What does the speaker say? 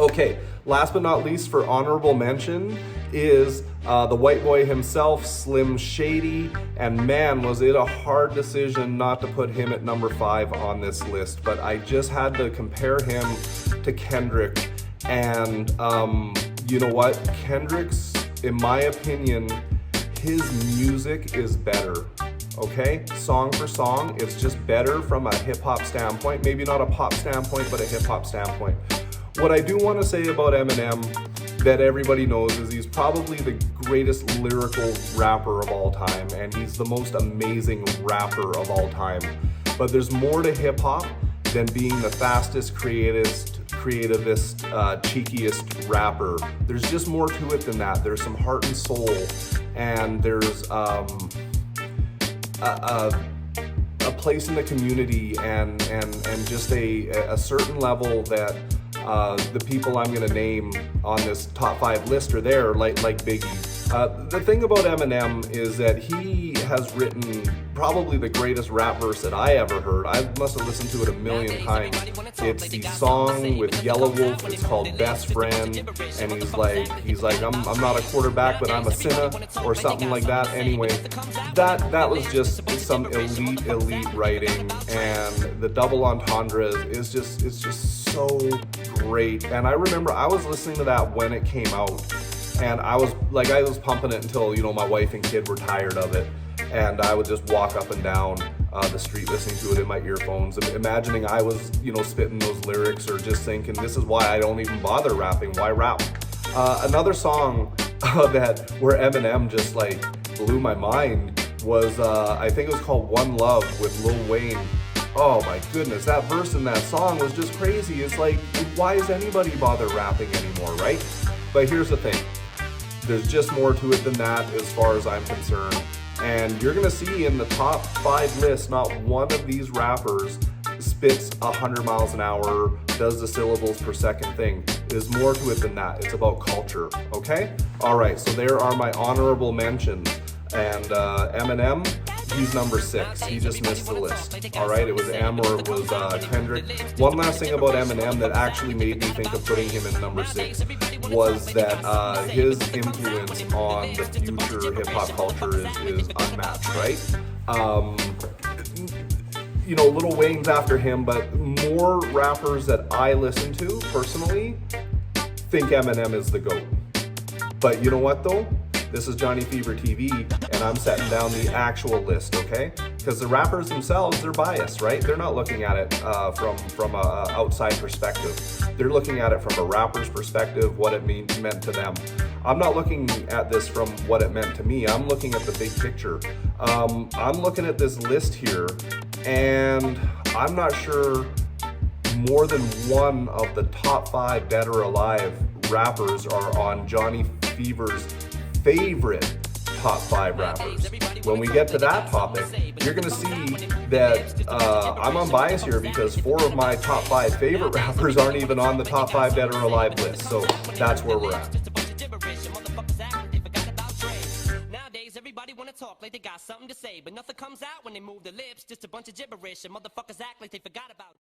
Okay, last but not least for honorable mention is the white boy himself, Slim Shady, and man, was it a hard decision not to put him at number 5 on this list, but I just had to compare him to Kendrick, and you know what? Kendrick's, in my opinion, his music is better. Okay, song for song, it's just better from a hip-hop standpoint, maybe not a pop standpoint, but a hip-hop standpoint. What I do want to say about Eminem that everybody knows is he's probably the greatest lyrical rapper of all time, and he's the most amazing rapper of all time. But there's more to hip-hop than being the fastest, creativist, cheekiest rapper. There's just more to it than that. There's some heart and soul, and there's a place in the community and just a certain level that the people I'm going to name on this top 5 list are there, like Biggie. The thing about Eminem is that he has written probably the greatest rap verse that I ever heard. I must have listened to it a million times. It's the song with Yellow Wolf. It's called Best Friend, and he's like, I'm not a quarterback, but I'm a sinner, or something like that. Anyway, that was just some elite writing, and the double entendre is just so great. And I remember I was listening to that when it came out, and I was pumping it until, you know, my wife and kid were tired of it, and I would just walk up and down the street listening to it in my earphones, and imagining I was, you know, spitting those lyrics, or just thinking, this is why I don't even bother rapping. Why rap? Another song where Eminem just like blew my mind was I think it was called One Love with Lil Wayne. Oh my goodness, that verse in that song was just crazy. It's like, why does anybody bother rapping anymore, right? But here's the thing, there's just more to it than that as far as I'm concerned. And you're gonna see in the top 5 list, not one of these rappers spits 100 miles an hour, does the syllables per second thing. There's more to it than that. It's about culture, okay? All right, so there are my honorable mentions. And Eminem, he's number 6. He just missed the list. All right, it was Em or it was Kendrick. One last thing about Eminem that actually made me think of putting him in number 6 was that his influence on the future hip-hop culture is unmatched, right? You know, Lil Wayne's after him, but more rappers that I listen to personally think Eminem is the GOAT. But you know what though? This is Johnny Fever TV, and I'm setting down the actual list, okay? Because the rappers themselves, they're biased, right? They're not looking at it from a outside perspective. They're looking at it from a rapper's perspective, what it meant to them. I'm not looking at this from what it meant to me. I'm looking at the big picture. I'm looking at this list here, and I'm not sure more than one of the top 5 dead or alive rappers are on Johnny Fever's favorite top 5 rappers. When we get to that topic, you're gonna see that I'm unbiased here, because 4 of my top 5 favorite rappers aren't even on the top 5 dead or alive list. So that's where we're at. Everybody wanna talk like they got something to say, but nothing comes out when they move their lips. Just a bunch of gibberish, and motherfuckers act like they forgot about it.